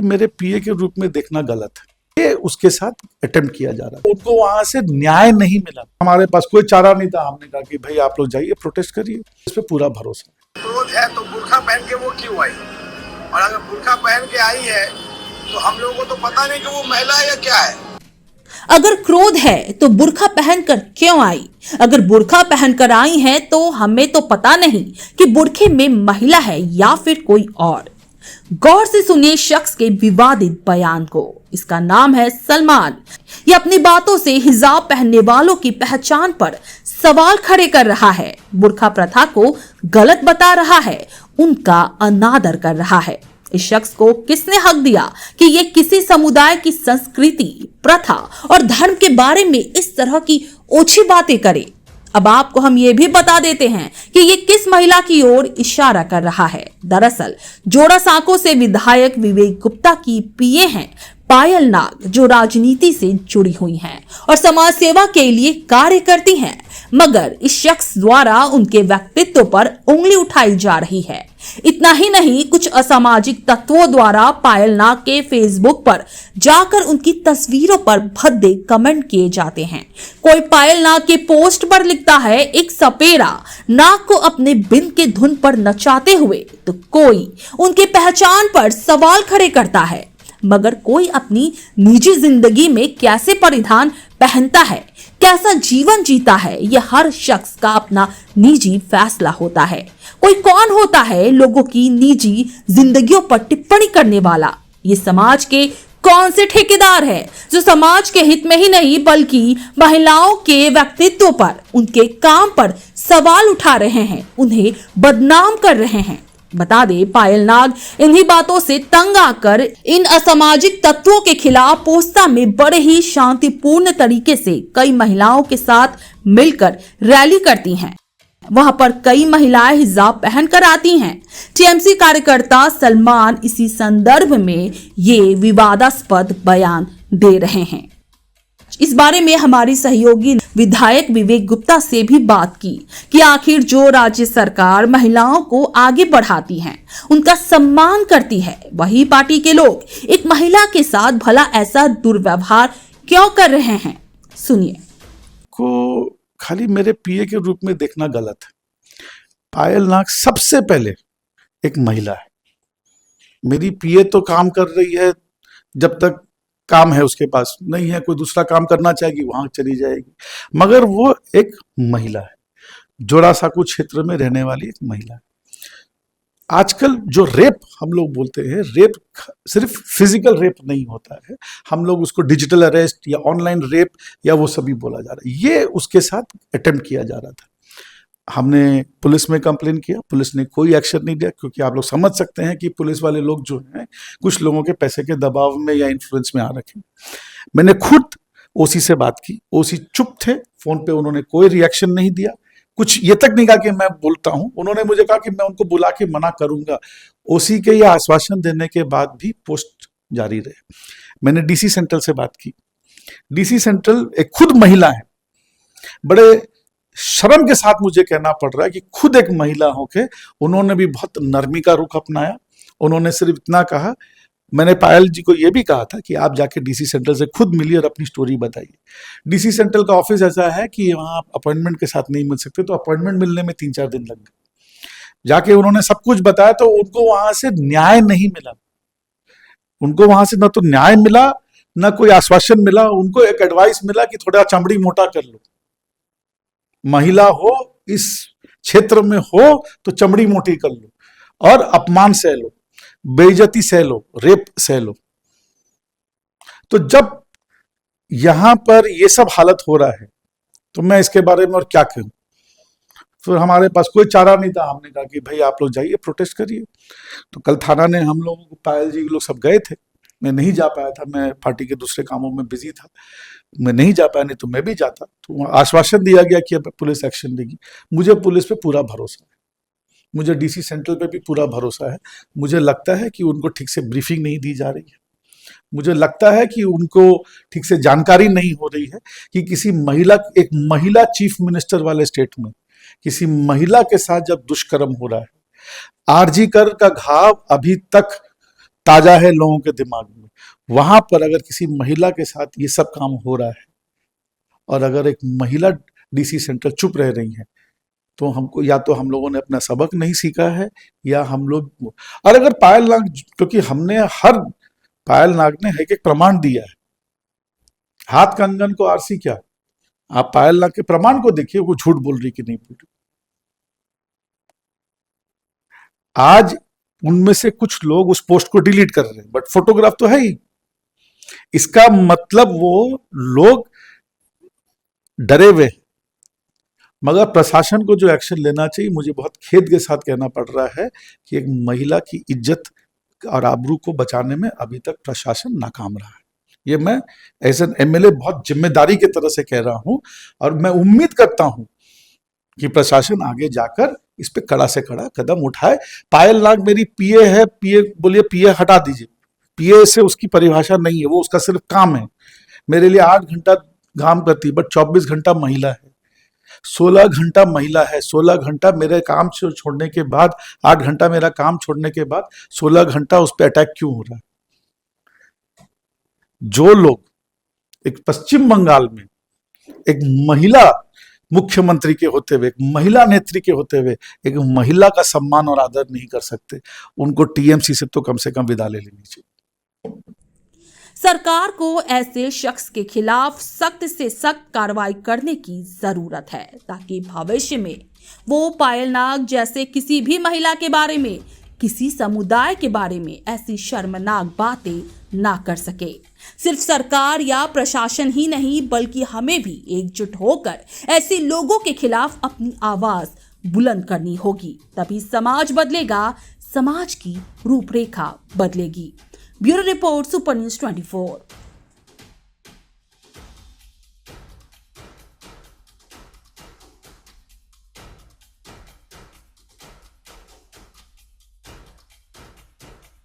मेरे पीए के रूप में देखना गलत है। ये उसके साथ अटेम्प्ट किया जा रहा है। उनको वहां से न्याय नहीं मिला। हमारे पास कोई चारा नहीं था। हमने कहा कि भाई आप लोग जाइए, प्रोटेस्ट करिए। इस पे पूरा भरोसा है। क्रोध है तो बुर्खा पहन के वो क्यों आई? और अगर बुर्खा पहन के आई है तो हम लोगों को तो पता नहीं कि वो महिला है या क्या है। अगर क्रोध है तो बुर्खा पहनकर क्यों आई? अगर बुर्खा पहनकर आई है तो हमें तो पता नहीं कि बुर्खे में महिला है या फिर कोई और। गौर से सुनिए शख्स के विवादित बयान को। इसका नाम है सलमान। ये अपनी बातों से हिजाब पहनने वालों की पहचान पर सवाल खड़े कर रहा है, बुर्खा प्रथा को गलत बता रहा है, उनका अनादर कर रहा है। इस शख्स को किसने हक दिया कि ये किसी समुदाय की संस्कृति, प्रथा और धर्म के बारे में इस तरह की ओछी बातें करे? अब आपको हम ये भी बता देते हैं कि ये किस महिला की ओर इशारा कर रहा है। दरअसल जोड़ासांको से विधायक विवेक गुप्ता की पीए हैं पायल नाग, जो राजनीति से जुड़ी हुई हैं और समाज सेवा के लिए कार्य करती हैं। मगर इस शख्स द्वारा उनके व्यक्तित्व पर उंगली उठाई जा रही है। इतना ही नहीं, कुछ असामाजिक तत्वों द्वारा पायल नाग के फेसबुक पर जाकर उनकी तस्वीरों पर भद्दे कमेंट किए जाते हैं। कोई पायल नाग के पोस्ट पर लिखता है एक सपेरा नाग को अपने बिन के धुन पर नचाते हुए, तो कोई उनके पहचान पर सवाल खड़े करता है। मगर कोई अपनी निजी जिंदगी में कैसे परिधान पहनता है, कैसा जीवन जीता है, यह हर शख्स का अपना निजी फैसला होता है। कोई कौन होता है लोगों की निजी जिंदगियों पर टिप्पणी करने वाला? ये समाज के कौन से ठेकेदार है जो समाज के हित में ही नहीं बल्कि महिलाओं के व्यक्तित्व पर, उनके काम पर सवाल उठा रहे हैं, उन्हें बदनाम कर रहे हैं? बता दे, पायल नाग इन्हीं बातों से तंग आकर इन असामाजिक तत्वों के खिलाफ पोस्ता में बड़े ही शांतिपूर्ण तरीके से कई महिलाओं के साथ मिलकर रैली करती हैं। वहां पर कई महिलाएं हिजाब पहनकर आती हैं। टीएमसी कार्यकर्ता सलमान इसी संदर्भ में ये विवादास्पद बयान दे रहे हैं। इस बारे में हमारी सहयोगी विधायक विवेक गुप्ता से भी बात की कि आखिर जो राज्य सरकार महिलाओं को आगे बढ़ाती है, उनका सम्मान करती है, वही पार्टी के लोग एक महिला के साथ भला ऐसा दुर्व्यवहार क्यों कर रहे हैं? सुनिए। को खाली मेरे पीए के रूप में देखना गलत है। पायल नाग सबसे पहले एक महिला है। मेरी पीए तो काम कर रही है जब तक काम है उसके पास, नहीं है कोई दूसरा काम करना चाहेगी वहां चली जाएगी, मगर वो एक महिला है, जोड़ासांको क्षेत्र में रहने वाली एक महिला है। आजकल जो रेप हम लोग बोलते हैं, रेप सिर्फ फिजिकल रेप नहीं होता है, हम लोग उसको डिजिटल अरेस्ट या ऑनलाइन रेप या वो सभी बोला जा रहा है। ये उसके साथ अटेम्प्ट किया जा रहा था। हमने पुलिस में कंप्लेन किया, पुलिस ने कोई एक्शन नहीं लिया, क्योंकि आप लोग समझ सकते हैं कि पुलिस वाले लोग जो हैं कुछ लोगों के पैसे के दबाव में या इन्फ्लुएंस में आ रखे। मैंने खुद ओसी से बात की, ओसी चुप थे, फोन पे उन्होंने कोई रिएक्शन नहीं दिया, कुछ ये तक नहीं कहा कि मैं बोलता हूं। उन्होंने मुझे कहा कि मैं उनको बुला के मना करूंगा। ओसी के ये आश्वासन देने के बाद भी पोस्ट जारी रहे। मैंने डीसी सेंट्रल से बात की। डीसी सेंट्रल एक खुद महिला है, बड़े शर्म के साथ मुझे कहना पड़ रहा है कि खुद एक महिला होके उन्होंने भी बहुत नरमी का रुख अपनाया। उन्होंने सिर्फ इतना कहा, मैंने पायल जी को यह भी कहा था कि आप जाके डीसी सेंट्रल से खुद मिलिए और अपनी स्टोरी बताइए। डीसी सेंट्रल का ऑफिस ऐसा है कि वहां आप अपॉइंटमेंट के साथ नहीं मिल सकते, तो अपॉइंटमेंट मिलने में 3-4 दिन लग गए। जाके उन्होंने सब कुछ बताया तो उनको वहां से न्याय नहीं मिला। उनको वहां से ना तो न्याय मिला, ना कोई आश्वासन मिला। उनको एक एडवाइस मिला कि थोड़ा चमड़ी मोटा कर लो, महिला हो, इस क्षेत्र में हो तो चमड़ी मोटी कर लो और अपमान सह लो, बेइज्जती सह लो, रेप सह लो। तो जब यहां पर ये सब हालत हो रहा है तो मैं इसके बारे में और क्या कहूं। फिर हमारे पास कोई चारा नहीं था। हमने कहा कि भाई आप लोग जाइए, प्रोटेस्ट करिए। तो कल थाना ने हम लोगों को, पायल जी लोग सब गए थे, मैं नहीं जा पाया था, मैं पार्टी के दूसरे कामों में बिजी था, मैं नहीं जा पाया, नहीं तो मैं भी जाता। तो आश्वासन दिया गया कि अब पुलिस एक्शन लेगी। मुझे पुलिस पे पूरा भरोसा है, मुझे डीसी सेंट्रल पे भी पूरा भरोसा है। मुझे लगता है कि उनको ठीक से ब्रीफिंग नहीं दी जा रही है, मुझे लगता है कि उनको ठीक से जानकारी नहीं हो रही है कि किसी महिला, एक महिला चीफ मिनिस्टर वाले स्टेट में किसी महिला के साथ जब दुष्कर्म हो रहा है, आरजी कर का घाव अभी तक ताजा है लोगों के दिमाग में। वहां पर अगर किसी महिला के साथ ये सब काम हो रहा है और अगर एक महिला डीसी सेंट्रल चुप रह रही है, तो हमको या तो हम लोगों ने अपना सबक नहीं सीखा है, या हम लोग, और अगर पायल नाग, क्योंकि हमने हर पायल नाग ने एक एक प्रमाण दिया है, हाथ कंगन को आरसी क्या, आप पायल नाग के प्रमाण को देखिए, वो झूठ बोल रही कि नहीं बोल रही। आज उनमें से कुछ लोग उस पोस्ट को डिलीट कर रहे हैं, बट फोटोग्राफ तो है ही। इसका मतलब वो लोग डरे हुए, मगर प्रशासन को जो एक्शन लेना चाहिए, मुझे बहुत खेद के साथ कहना पड़ रहा है कि एक महिला की इज्जत और आबरू को बचाने में अभी तक प्रशासन नाकाम रहा है। ये मैं एज एन एमएलए बहुत जिम्मेदारी की तरह से कह रहा हूं, और मैं उम्मीद करता हूं कि प्रशासन आगे जाकर इस पे कड़ा से कड़ा कदम उठाए। पायल नाग मेरी पीए है, पीए बोलिए, पीए हटा दीजिए, पीए से उसकी परिभाषा नहीं है, वो उसका सिर्फ काम है। मेरे लिए 8 घंटा काम करती, बट 24 घंटा महिला है, 16 घंटा महिला है, 16 घंटा मेरे काम छोड़ने के बाद, 8 घंटा मेरा काम छोड़ने के बाद 16 घंटा उस पर अटैक क्यों हो रहा है? जो लोग एक पश्चिम बंगाल में एक महिला मुख्यमंत्री के होते हुए, एक महिला नेत्री के होते हुए, एक महिला का सम्मान और आदर नहीं कर सकते, उनको टीएमसी से तो कम से कम विदा ले लेनी चाहिए। सरकार को ऐसे शख्स के खिलाफ सख्त से सख्त कार्रवाई करने की जरूरत है, ताकि भविष्य में वो पायल नाग जैसे किसी भी महिला के बारे में, किसी समुदाय के बारे में ऐसी शर्मनाक बातें ना कर सके। सिर्फ सरकार या प्रशासन ही नहीं, बल्कि हमें भी एकजुट होकर ऐसे लोगों के खिलाफ अपनी आवाज बुलंद करनी होगी, तभी समाज बदलेगा, समाज की रूपरेखा बदलेगी। Bureau report, super news 24।